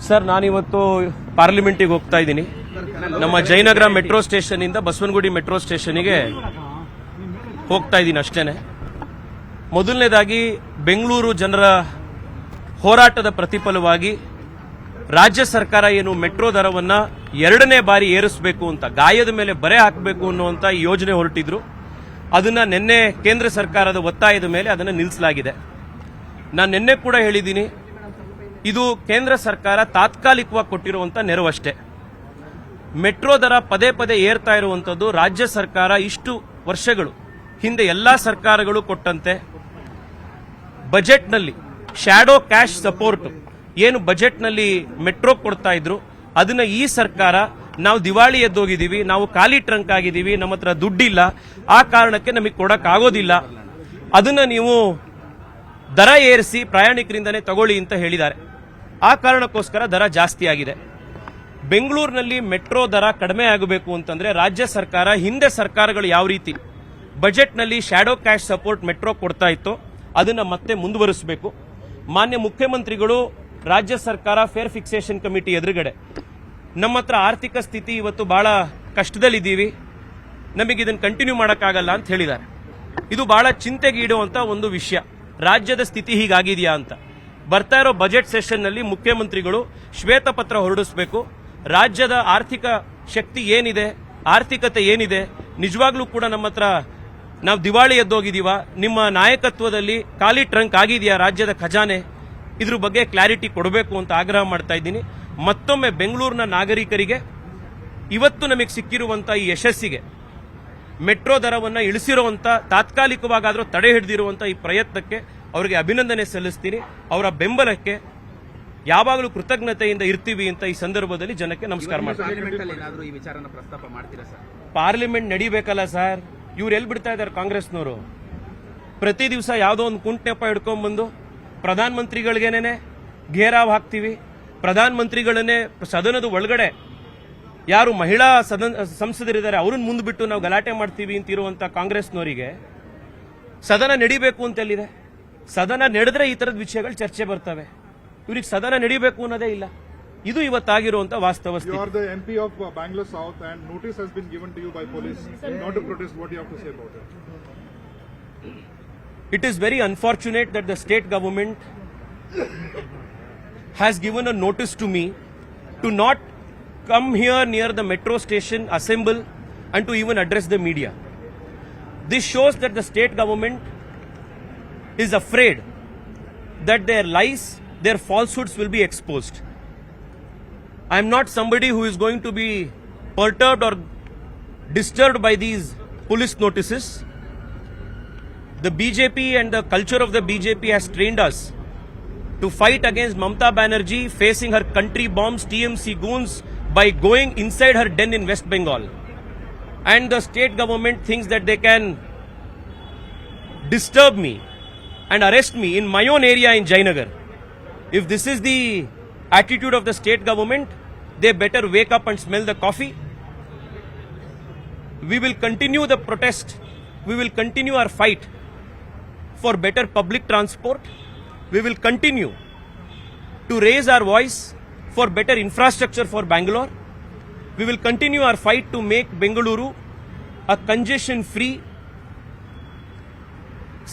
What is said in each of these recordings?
Sir, ನಾನಿವತ್ತು ಪಾರ್ಲಿಮೆಂಟಿಗೆ ಹೋಗ್ತಾ ಇದ್ದೀನಿ. ನಮ್ಮ ಜಯನಗರ ಮೆಟ್ರೋ ಸ್ಟೇಷನ್ ಇಂದ ಬಸವನಗುಡಿ ಮೆಟ್ರೋ ಸ್ಟೇಷನ್ಗೆ ಹೋಗ್ತಾ ಇದ್ದೀನಿ ಅಷ್ಟೇನೆ. ಮೊದಲನೇದಾಗಿ ಬೆಂಗಳೂರು ಜನರ ಹೋರಾಟದ ಪ್ರತಿಫಲವಾಗಿ ರಾಜ್ಯ ಸರ್ಕಾರ ಏನು ಮೆಟ್ರೋ ದರವನ್ನ 2ನೇ ಬಾರಿ ಏರಿಸಬೇಕು ಅಂತ, ಗಾಯದ ಮೇಲೆ ಬರೆ ಹಾಕಬೇಕು ಅನ್ನುವಂತ ಯೋಜನೆ ಹೊರಟಿದ್ರು. ಅದನ್ನ ನಿನ್ನೆ ಕೇಂದ್ರ ಸರ್ಕಾರದ ಒತ್ತಾಯದ ಮೇಲೆ ಅದನ್ನು ನಿಲ್ಲಿಸಲಾಗಿದೆ. ನಾನು ನಿನ್ನೆ ಕೂಡ ಹೇಳಿದ್ದೀನಿ, ಇದು ಕೇಂದ್ರ ಸರ್ಕಾರ ತಾತ್ಕಾಲಿಕವಾಗಿ ಕೊಟ್ಟಿರುವಂತ ನೆರವಷ್ಟೇ. ಮೆಟ್ರೋ ದರ ಪದೇ ಪದೇ ಏರ್ತಾ ಇರುವಂತದ್ದು ರಾಜ್ಯ ಸರ್ಕಾರ ಇಷ್ಟು ವರ್ಷಗಳು ಹಿಂದೆ ಎಲ್ಲಾ ಸರ್ಕಾರಗಳು ಕೊಟ್ಟಂತೆ ಬಜೆಟ್ನಲ್ಲಿ ಶ್ಯಾಡೋ ಕ್ಯಾಶ್ ಸಪೋರ್ಟ್ ಏನು ಬಜೆಟ್ನಲ್ಲಿ ಮೆಟ್ರೋ ಕೊಡ್ತಾ ಇದ್ರು, ಅದನ್ನ ಈ ಸರ್ಕಾರ ನಾವು ದಿವಾಳಿ ಎದ್ದೋಗಿದ್ದೀವಿ, ನಾವು ಖಾಲಿ ಟ್ರಂಕ್ ಆಗಿದ್ದೀವಿ, ನಮ್ಮ ಹತ್ರ ದುಡ್ಡಿಲ್ಲ, ಆ ಕಾರಣಕ್ಕೆ ನಮಗೆ ಕೊಡಕ್ಕಾಗೋದಿಲ್ಲ, ಅದನ್ನ ನೀವು ದರ ಏರಿಸಿ ಪ್ರಯಾಣಿಕರಿಂದನೇ ತಗೊಳ್ಳಿ ಅಂತ ಹೇಳಿದ್ದಾರೆ. ಆ ಕಾರಣಕ್ಕೋಸ್ಕರ ದರ ಜಾಸ್ತಿ ಆಗಿದೆ. ಬೆಂಗಳೂರಿನಲ್ಲಿ ಮೆಟ್ರೋ ದರ ಕಡಿಮೆ ಆಗಬೇಕು ಅಂತಂದ್ರೆ ರಾಜ್ಯ ಸರ್ಕಾರ, ಹಿಂದೆ ಸರ್ಕಾರಗಳು ಯಾವ ರೀತಿ ಬಜೆಟ್ನಲ್ಲಿ ಶ್ಯಾಡೋ ಕ್ಯಾಶ್ ಸಪೋರ್ಟ್ ಮೆಟ್ರೋ ಕೊಡ್ತಾ ಇತ್ತು ಅದನ್ನ ಮತ್ತೆ ಮುಂದುವರಿಸಬೇಕು. ಮಾನ್ಯ ಮುಖ್ಯಮಂತ್ರಿಗಳು, ರಾಜ್ಯ ಸರ್ಕಾರ ಫೇರ್ ಫಿಕ್ಸೇಷನ್ ಕಮಿಟಿ ಎದುರುಗಡೆ ನಮ್ಮ ಹತ್ರ ಆರ್ಥಿಕ ಸ್ಥಿತಿ ಇವತ್ತು ಬಹಳ ಕಷ್ಟದಲ್ಲಿದ್ದೀವಿ, ನಮಗೆ ಇದನ್ನು ಕಂಟಿನ್ಯೂ ಮಾಡೋಕ್ಕಾಗಲ್ಲ ಅಂತ ಹೇಳಿದ್ದಾರೆ. ಇದು ಬಹಳ ಚಿಂತೆಗೀಡುವಂತ ಒಂದು ವಿಷಯ. ರಾಜ್ಯದ ಸ್ಥಿತಿ ಹೀಗಾಗಿದೆಯಾ ಅಂತ ಬರ್ತಾ ಇರೋ ಬಜೆಟ್ ಸೆಷನ್ ನಲ್ಲಿ ಮುಖ್ಯಮಂತ್ರಿಗಳು ಶ್ವೇತಪತ್ರ ಹೊರಡಿಸಬೇಕು. ರಾಜ್ಯದ ಆರ್ಥಿಕ ಶಕ್ತಿ ಏನಿದೆ, ಆರ್ಥಿಕತೆ ಏನಿದೆ, ನಿಜವಾಗ್ಲೂ ಕೂಡ ನಮ್ಮ ಹತ್ರ ನಾವು ದಿವಾಳಿ ಎದ್ದೋಗಿದೀವ, ನಿಮ್ಮ ನಾಯಕತ್ವದಲ್ಲಿ ಖಾಲಿ ಟ್ರಂಕ್ ಆಗಿದೆಯಾ ರಾಜ್ಯದ ಖಜಾನೆ, ಇದ್ರ ಬಗ್ಗೆ ಕ್ಲಾರಿಟಿ ಕೊಡಬೇಕು ಅಂತ ಆಗ್ರಹ ಮಾಡ್ತಾ ಇದ್ದೀನಿ. ಮತ್ತೊಮ್ಮೆ ಬೆಂಗಳೂರಿನ ನಾಗರಿಕರಿಗೆ ಇವತ್ತು ನಮಗೆ ಸಿಕ್ಕಿರುವಂತ ಈ ಯಶಸ್ಸಿಗೆ, ಮೆಟ್ರೋ ದರವನ್ನ ಇಳಿಸಿರುವಂತ, ತಾತ್ಕಾಲಿಕವಾಗಾದ್ರೂ ತಡೆ ಹಿಡಿದಿರುವಂತ ಈ ಪ್ರಯತ್ನಕ್ಕೆ ಅವರಿಗೆ ಅಭಿನಂದನೆ ಸಲ್ಲಿಸ್ತೀನಿ. ಅವರ ಬೆಂಬಲಕ್ಕೆ ಯಾವಾಗಲೂ ಕೃತಜ್ಞತೆಯಿಂದ ಇರ್ತೀವಿ ಅಂತ ಈ ಸಂದರ್ಭದಲ್ಲಿ ಜನಕ್ಕೆ ನಮಸ್ಕಾರ ಮಾಡ್ತೀನಿ. ಪಾರ್ಲಿಮೆಂಟ್ ನಡೀಬೇಕಲ್ಲ ಸರ್, ಇವ್ರು ಎಲ್ಲಿ ಬಿಡ್ತಾ ಇದ್ದಾರೆ ಕಾಂಗ್ರೆಸ್ನವರು? ಪ್ರತಿ ದಿವಸ ಯಾವುದೋ ಒಂದು ಕುಂಟೆಪ್ಪ ಹಿಡ್ಕೊಂಡ್ಬಂದು ಪ್ರಧಾನ ಮಂತ್ರಿಗಳಿಗೇನೆ ಘೇರಾವ್ ಹಾಕ್ತೀವಿ, ಪ್ರಧಾನ ಮಂತ್ರಿಗಳನ್ನೇ ಸದನದ ಒಳಗಡೆ ಯಾರು ಮಹಿಳಾ ಸಂಸದರಿದ್ದಾರೆ ಅವ್ರನ್ನ ಮುಂದ್ಬಿಟ್ಟು ನಾವು ಗಲಾಟೆ ಮಾಡ್ತೀವಿ ಅಂತಿರುವಂತ ಕಾಂಗ್ರೆಸ್ನವರಿಗೆ ಸದನ ನಡಿಬೇಕು ಅಂತ ಎಲ್ಲಿದೆ? ಸದನ ನಡೆದ್ರೆ ಈ ತರದ ವಿಷಯಗಳು ಚರ್ಚೆ ಬರ್ತವೆ. ಇವ್ರಿಗೆ ಸದನ ನಡಿಬೇಕು ಅನ್ನೋದೇ ಇಲ್ಲ. ಇದು ಇವತ್ತಾಗಿರುವಂತ ವಾಸ್ತವ ಸ್ಥಿತಿ. You are the MP of Bangalore South and notice has been given to you by police not to protest. What do you have to say about it? It is very unfortunate that the state government has given a notice to me to not come here near the metro station, assemble and to even address the media. This shows that the state government is afraid that their lies, their falsehoods will be exposed. I am not somebody who is going to be perturbed or disturbed by these police notices. The BJP and the culture of the BJP has trained us to fight against Mamata Banerjee facing her country bombs, TMC goons, by going inside her den in West Bengal. And the state government thinks that they can disturb me and arrest me in my own area in Jayanagar. If this is the attitude of the state government, they better wake up and smell the coffee. We will continue the protest. We will continue our fight for better public transport. We will continue to raise our voice for better infrastructure for Bangalore. We will continue our fight to make Bengaluru a congestion-free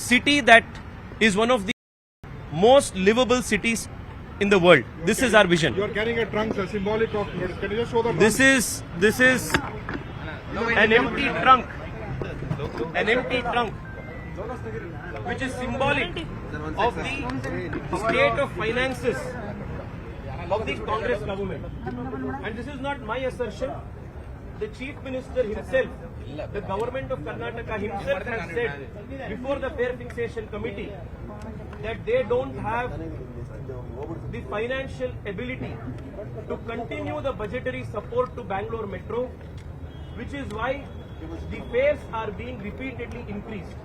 city that is one of the most livable cities in the world. This is our vision. You are carrying a trunk, a symbolic of. Can you just show the trunk? This is an empty trunk. An empty trunk, which is symbolic of the state of finances of the Congress government. And this is not my assertion. The Chief Minister himself, the government of Karnataka himself has said before the Fair Fixation Committee that they don't have the financial ability to continue the budgetary support to Bangalore Metro, which is why the fares are being repeatedly increased.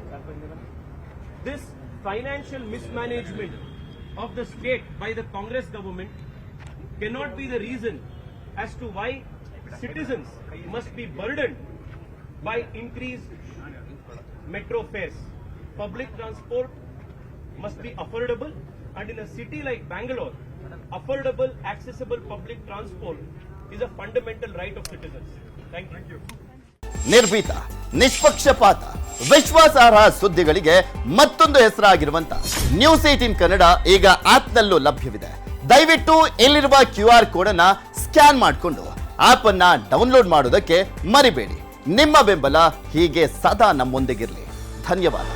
This financial mismanagement of the state by the Congress government cannot be the reason as to why citizens must be burdened by increased metro fares. Public transport must be affordable, and in a city like Bangalore, affordable, accessible public transport is a fundamental right of citizens. Thank you. ನಿರ್ಭೀತ, ನಿಷ್ಪಕ್ಷಪಾತ, ವಿಶ್ವಾಸಾರ್ಹ ಸುದ್ದಿಗಳಿಗೆ ಮತ್ತೊಂದು ಹೆಸರಾಗಿರುವಂತ news 18 Kannada ಈಗ ಆಪ್ನಲ್ಲೂ ಲಭ್ಯವಿದೆ. ದಯವಿಟ್ಟು ಇಲ್ಲಿರುವ QR code ಅನ್ನ scan ಮಾಡಿಕೊಂಡು app ಅನ್ನ download ಮಾಡೋದಕ್ಕೆ ಮರಿಬೇಡಿ. ನಿಮ್ಮ ಬೆಂಬಲ ಹೀಗೆ ಸದಾ ನಮ್ಮೊಂದಿಗಿರಲಿ. ಧನ್ಯವಾದ.